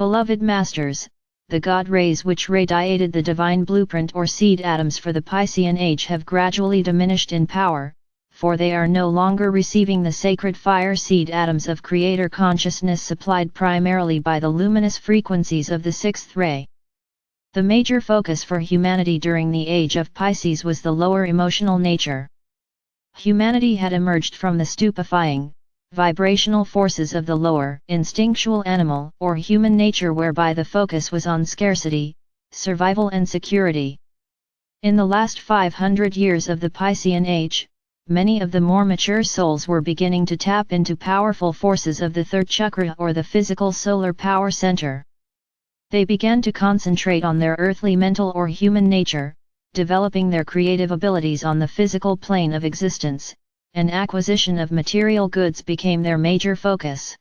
Beloved Masters, the God rays which radiated the divine blueprint or seed atoms for the Piscean age have gradually diminished in power, for they are no longer receiving the sacred fire seed atoms of Creator consciousness supplied primarily by the luminous frequencies of the sixth ray. The major focus for humanity during the age of Pisces was the lower emotional nature. Humanity had emerged from the stupefying, vibrational forces of the lower, instinctual animal or human nature whereby the focus was on scarcity, survival and security. In the last 500 years of the Piscean age, many of the more mature souls were beginning to tap into powerful forces of the third chakra or the physical solar power center. They began to concentrate on their earthly mental or human nature, developing their creative abilities on the physical plane of existence, and acquisition of material goods became their major focus.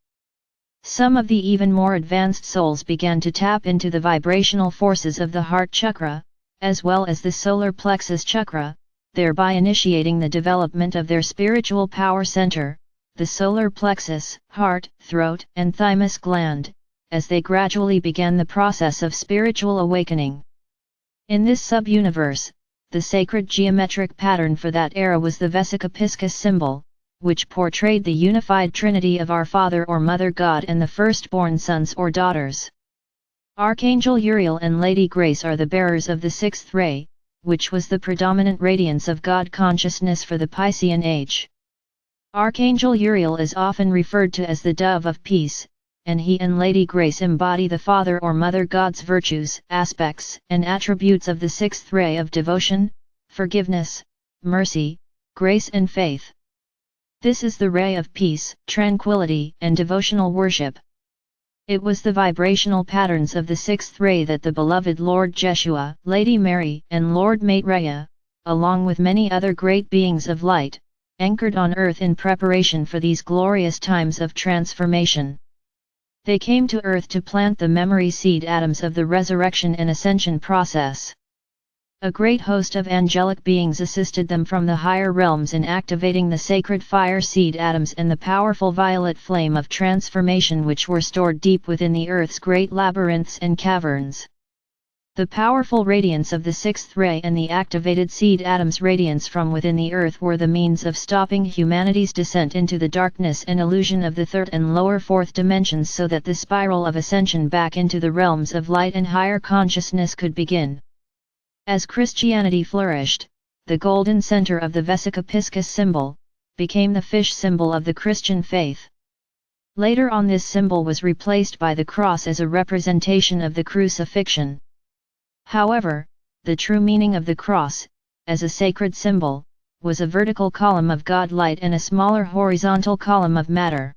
Some of the even more advanced souls began to tap into the vibrational forces of the heart chakra, as well as the solar plexus chakra, thereby initiating the development of their spiritual power center, the solar plexus, heart, throat, and thymus gland, as they gradually began the process of spiritual awakening. In this sub-universe, the sacred geometric pattern for that era was the Vesica Piscis symbol, which portrayed the unified trinity of our Father or Mother God and the firstborn sons or daughters. Archangel Uriel and Lady Grace are the bearers of the sixth ray, which was the predominant radiance of God consciousness for the Piscean age. Archangel Uriel is often referred to as the Dove of Peace, and he and Lady Grace embody the Father or Mother God's virtues, aspects, and attributes of the sixth ray of devotion, forgiveness, mercy, grace and faith. This is the ray of peace, tranquility, and devotional worship. It was the vibrational patterns of the sixth ray that the beloved Lord Jeshua, Lady Mary, and Lord Maitreya, along with many other great beings of light, anchored on earth in preparation for these glorious times of transformation. They came to earth to plant the memory seed atoms of the resurrection and ascension process. A great host of angelic beings assisted them from the higher realms in activating the sacred fire seed atoms and the powerful violet flame of transformation which were stored deep within the earth's great labyrinths and caverns. The powerful radiance of the sixth ray and the activated seed atoms' radiance from within the earth were the means of stopping humanity's descent into the darkness and illusion of the third and lower fourth dimensions so that the spiral of ascension back into the realms of light and higher consciousness could begin. As Christianity flourished, the golden center of the Vesica Piscis symbol became the fish symbol of the Christian faith. Later on, this symbol was replaced by the cross as a representation of the crucifixion. However, the true meaning of the cross, as a sacred symbol, was a vertical column of God light and a smaller horizontal column of matter.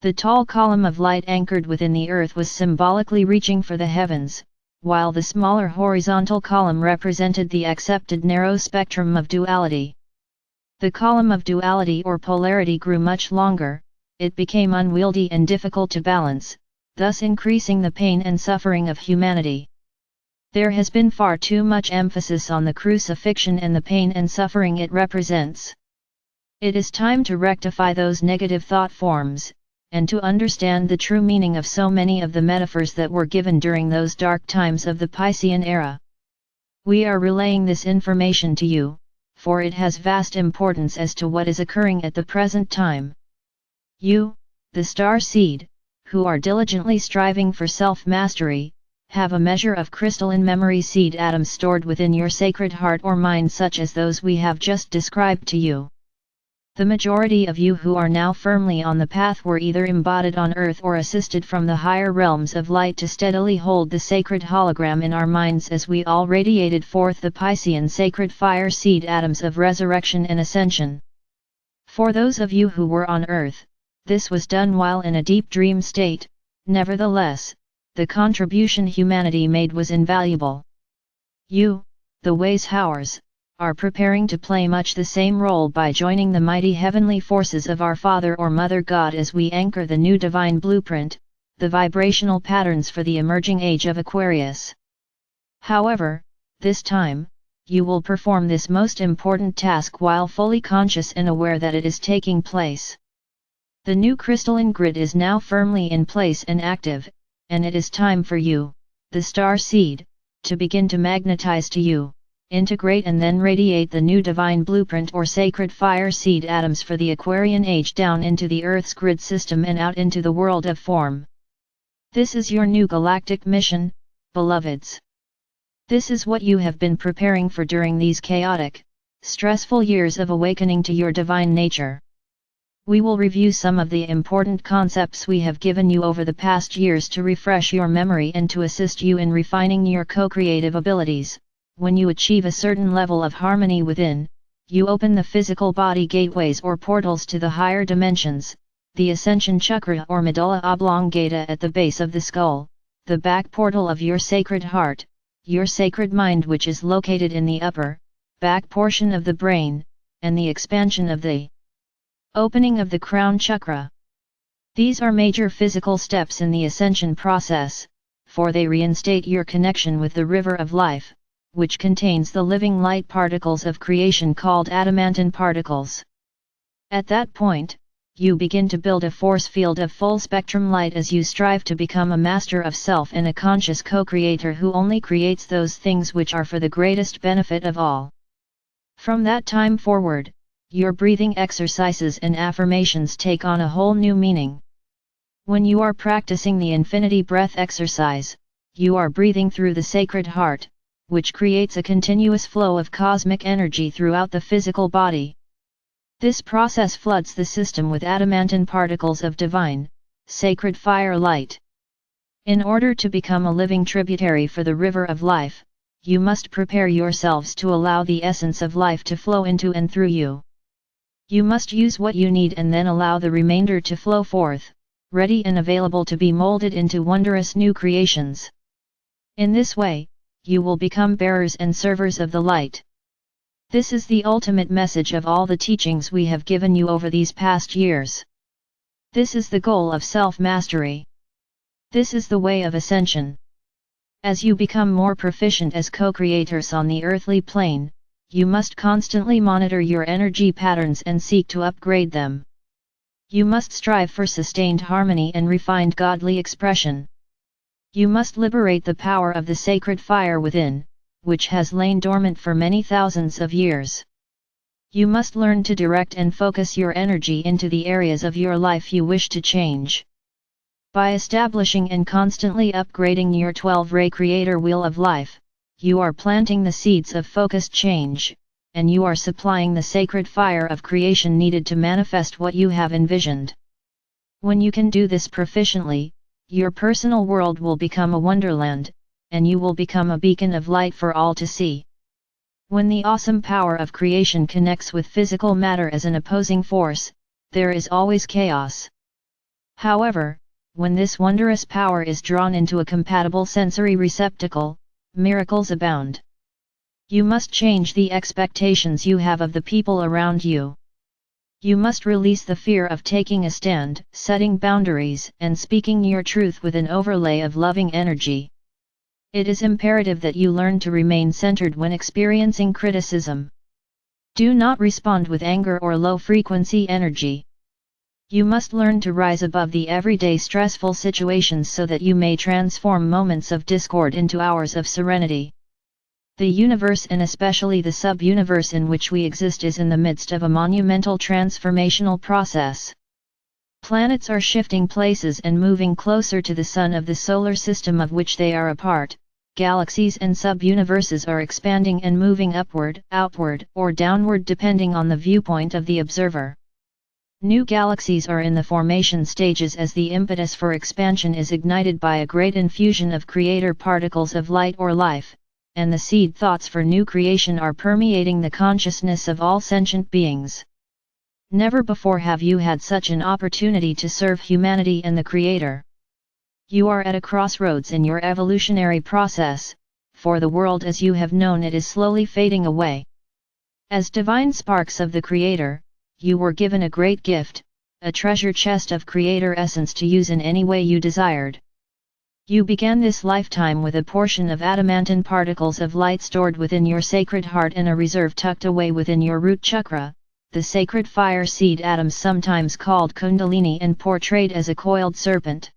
The tall column of light anchored within the earth was symbolically reaching for the heavens, while the smaller horizontal column represented the accepted narrow spectrum of duality. The column of duality or polarity grew much longer, it became unwieldy and difficult to balance, thus increasing the pain and suffering of humanity. There has been far too much emphasis on the crucifixion and the pain and suffering it represents. It is time to rectify those negative thought forms, and to understand the true meaning of so many of the metaphors that were given during those dark times of the Piscean era. We are relaying this information to you, for it has vast importance as to what is occurring at the present time. You, the star seed, who are diligently striving for self-mastery, have a measure of crystalline memory seed atoms stored within your sacred heart or mind such as those we have just described to you. The majority of you who are now firmly on the path were either embodied on earth or assisted from the higher realms of light to steadily hold the sacred hologram in our minds as we all radiated forth the Piscean sacred fire seed atoms of resurrection and ascension. For those of you who were on earth, this was done while in a deep dream state. Nevertheless, the contribution humanity made was invaluable. You, the Ways Howers, are preparing to play much the same role by joining the mighty heavenly forces of our Father or Mother God as we anchor the new divine blueprint, the vibrational patterns for the emerging age of Aquarius. However, this time, you will perform this most important task while fully conscious and aware that it is taking place. The new crystalline grid is now firmly in place and active, and it is time for you, the star seed, to begin to magnetize to you, integrate and then radiate the new divine blueprint or sacred fire seed atoms for the Aquarian age down into the Earth's grid system and out into the world of form. This is your new galactic mission, beloveds. This is what you have been preparing for during these chaotic, stressful years of awakening to your divine nature. We will review some of the important concepts we have given you over the past years to refresh your memory and to assist you in refining your co-creative abilities. When you achieve a certain level of harmony within, you open the physical body gateways or portals to the higher dimensions, the ascension chakra or medulla oblongata at the base of the skull, the back portal of your sacred heart, your sacred mind which is located in the upper, back portion of the brain, and the expansion of the opening of the crown chakra. These are major physical steps in the ascension process, for they reinstate your connection with the river of life, which contains the living light particles of creation called adamantine particles. At that point, you begin to build a force field of full spectrum light as you strive to become a master of self and a conscious co-creator who only creates those things which are for the greatest benefit of all. From that time forward, your breathing exercises and affirmations take on a whole new meaning. When you are practicing the infinity breath exercise, you are breathing through the sacred heart, which creates a continuous flow of cosmic energy throughout the physical body. This process floods the system with adamantine particles of divine, sacred fire light. In order to become a living tributary for the river of life, you must prepare yourselves to allow the essence of life to flow into and through you. You must use what you need and then allow the remainder to flow forth, ready and available to be molded into wondrous new creations. In this way, you will become bearers and servers of the light. This is the ultimate message of all the teachings we have given you over these past years. This is the goal of self-mastery. This is the way of ascension. As you become more proficient as co-creators on the earthly plane, you must constantly monitor your energy patterns and seek to upgrade them. You must strive for sustained harmony and refined godly expression. You must liberate the power of the sacred fire within, which has lain dormant for many thousands of years. You must learn to direct and focus your energy into the areas of your life you wish to change. By establishing and constantly upgrading your 12-ray creator wheel of life, you are planting the seeds of focused change, and you are supplying the sacred fire of creation needed to manifest what you have envisioned. When you can do this proficiently, your personal world will become a wonderland, and you will become a beacon of light for all to see. When the awesome power of creation connects with physical matter as an opposing force, there is always chaos. However, when this wondrous power is drawn into a compatible sensory receptacle, miracles abound. You must change the expectations you have of the people around you. You must release the fear of taking a stand, setting boundaries, and speaking your truth with an overlay of loving energy. It is imperative that you learn to remain centered when experiencing criticism. Do not respond with anger or low-frequency energy. You must learn to rise above the everyday stressful situations so that you may transform moments of discord into hours of serenity. The universe and especially the sub-universe in which we exist is in the midst of a monumental transformational process. Planets are shifting places and moving closer to the sun of the solar system of which they are a part. Galaxies and sub-universes are expanding and moving upward, outward, or downward depending on the viewpoint of the observer. New galaxies are in the formation stages as the impetus for expansion is ignited by a great infusion of creator particles of light or life, and the seed thoughts for new creation are permeating the consciousness of all sentient beings. Never before have you had such an opportunity to serve humanity and the Creator. You are at a crossroads in your evolutionary process, for the world as you have known it is slowly fading away. As divine sparks of the Creator, you were given a great gift, a treasure chest of Creator essence to use in any way you desired. You began this lifetime with a portion of adamantine particles of light stored within your sacred heart and a reserve tucked away within your root chakra, the sacred fire seed atoms sometimes called Kundalini and portrayed as a coiled serpent.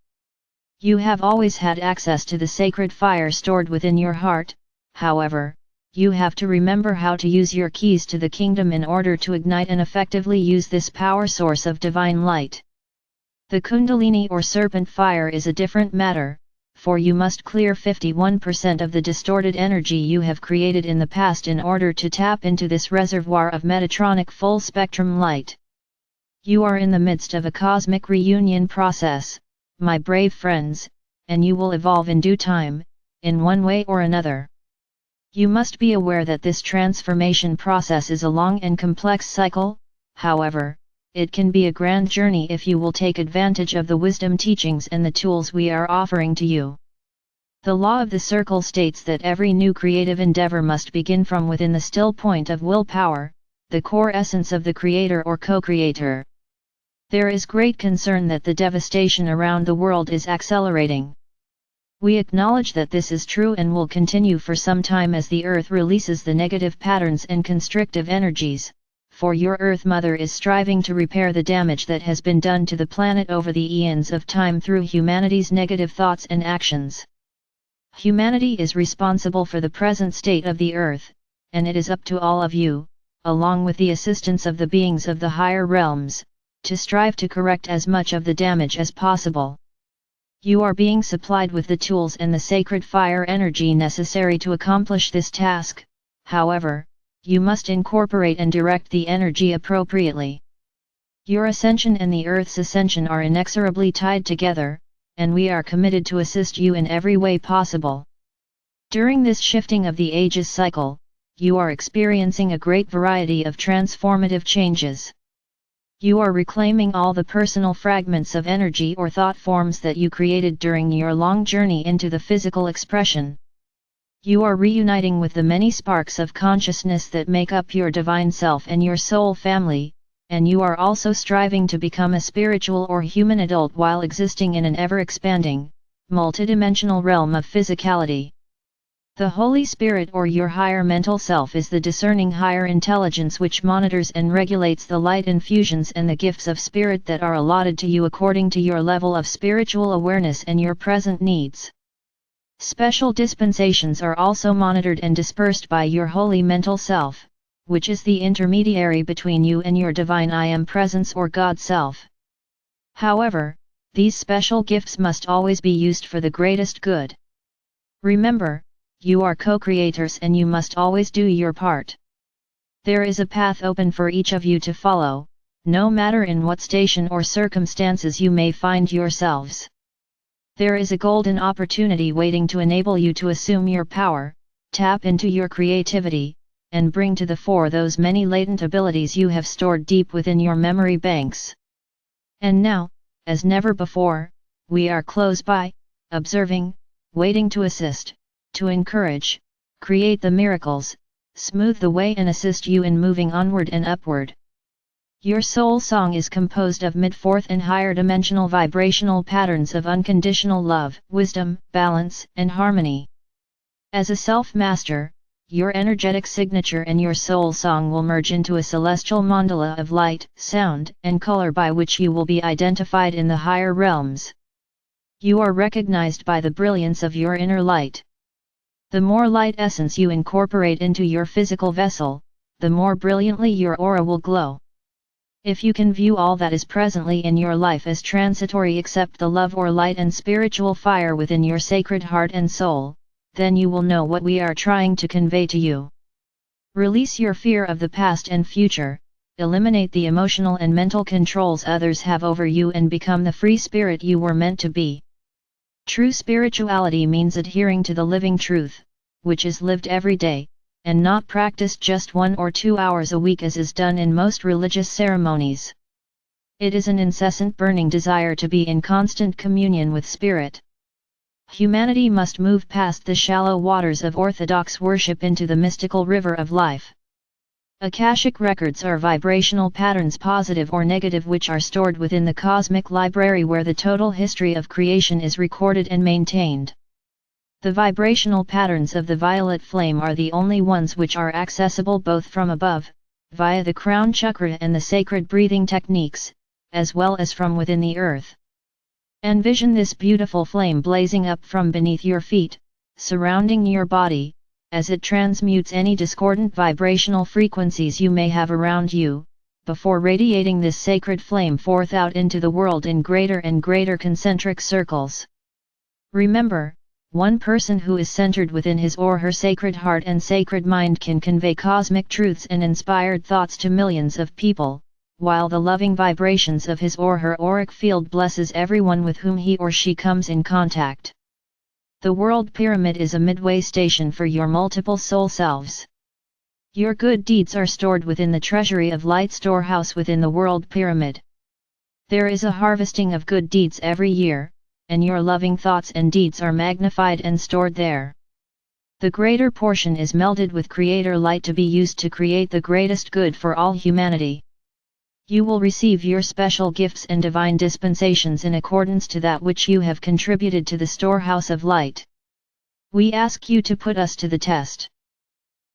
You have always had access to the sacred fire stored within your heart, however, you have to remember how to use your keys to the kingdom in order to ignite and effectively use this power source of divine light. The Kundalini or serpent fire is a different matter, for you must clear 51% of the distorted energy you have created in the past in order to tap into this reservoir of Metatronic full-spectrum light. You are in the midst of a cosmic reunion process, my brave friends, and you will evolve in due time, in one way or another. You must be aware that this transformation process is a long and complex cycle, however, it can be a grand journey if you will take advantage of the wisdom teachings and the tools we are offering to you. The law of the circle states that every new creative endeavor must begin from within the still point of willpower, the core essence of the creator or co-creator. There is great concern that the devastation around the world is accelerating. We acknowledge that this is true and will continue for some time as the Earth releases the negative patterns and constrictive energies, for your Earth Mother is striving to repair the damage that has been done to the planet over the eons of time through humanity's negative thoughts and actions. Humanity is responsible for the present state of the Earth, and it is up to all of you, along with the assistance of the beings of the higher realms, to strive to correct as much of the damage as possible. You are being supplied with the tools and the sacred fire energy necessary to accomplish this task, however, you must incorporate and direct the energy appropriately. Your ascension and the Earth's ascension are inexorably tied together, and we are committed to assist you in every way possible. During this shifting of the ages cycle, you are experiencing a great variety of transformative changes. You are reclaiming all the personal fragments of energy or thought forms that you created during your long journey into the physical expression. You are reuniting with the many sparks of consciousness that make up your divine self and your soul family, and you are also striving to become a spiritual or human adult while existing in an ever-expanding, multidimensional realm of physicality. The Holy Spirit or your higher mental self is the discerning higher intelligence which monitors and regulates the light infusions and the gifts of spirit that are allotted to you according to your level of spiritual awareness and your present needs. Special dispensations are also monitored and dispersed by your holy mental self, which is the intermediary between you and your divine I Am presence or God Self. However, these special gifts must always be used for the greatest good. Remember, you are co-creators and you must always do your part. There is a path open for each of you to follow, no matter in what station or circumstances you may find yourselves. There is a golden opportunity waiting to enable you to assume your power, tap into your creativity, and bring to the fore those many latent abilities you have stored deep within your memory banks. And now, as never before, we are close by, observing, waiting to assist, to encourage, create the miracles, smooth the way and assist you in moving onward and upward. Your soul song is composed of mid-fourth and higher dimensional vibrational patterns of unconditional love, wisdom, balance, and harmony. As a self-master, your energetic signature and your soul song will merge into a celestial mandala of light, sound, and color by which you will be identified in the higher realms. You are recognized by the brilliance of your inner light. The more light essence you incorporate into your physical vessel, the more brilliantly your aura will glow. If you can view all that is presently in your life as transitory except the love or light and spiritual fire within your sacred heart and soul, then you will know what we are trying to convey to you. Release your fear of the past and future, eliminate the emotional and mental controls others have over you and become the free spirit you were meant to be. True spirituality means adhering to the living truth, which is lived every day, and not practiced just 1 or 2 hours a week as is done in most religious ceremonies. It is an incessant burning desire to be in constant communion with Spirit. Humanity must move past the shallow waters of orthodox worship into the mystical river of life. Akashic records are vibrational patterns, positive or negative, which are stored within the cosmic library where the total history of creation is recorded and maintained. The vibrational patterns of the violet flame are the only ones which are accessible both from above, via the crown chakra and the sacred breathing techniques, as well as from within the earth. Envision this beautiful flame blazing up from beneath your feet, surrounding your body, as it transmutes any discordant vibrational frequencies you may have around you, before radiating this sacred flame forth out into the world in greater and greater concentric circles. Remember, one person who is centered within his or her sacred heart and sacred mind can convey cosmic truths and inspired thoughts to millions of people, while the loving vibrations of his or her auric field blesses everyone with whom he or she comes in contact. The world pyramid is a midway station for your multiple soul selves. Your good deeds are stored within the treasury of light storehouse within the world pyramid. There is a harvesting of good deeds every year, and your loving thoughts and deeds are magnified and stored there. The greater portion is melded with Creator light to be used to create the greatest good for all humanity. You will receive your special gifts and divine dispensations in accordance to that which you have contributed to the storehouse of light. We ask you to put us to the test.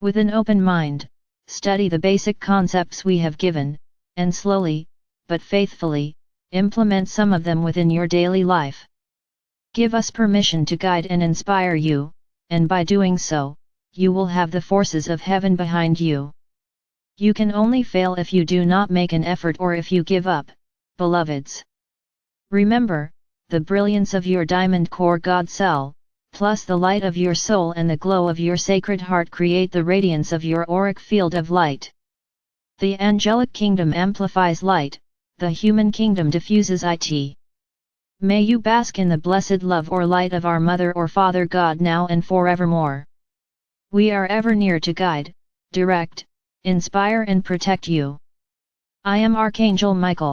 With an open mind, study the basic concepts we have given, and slowly, but faithfully, implement some of them within your daily life. Give us permission to guide and inspire you, and by doing so, you will have the forces of heaven behind you. You can only fail if you do not make an effort or if you give up, beloveds. Remember, the brilliance of your diamond core God cell, plus the light of your soul and the glow of your sacred heart create the radiance of your auric field of light. The angelic kingdom amplifies light, the human kingdom diffuses it. May you bask in the blessed love or light of our Mother or Father God now and forevermore. We are ever near to guide, direct, inspire and protect you. I am Archangel Michael.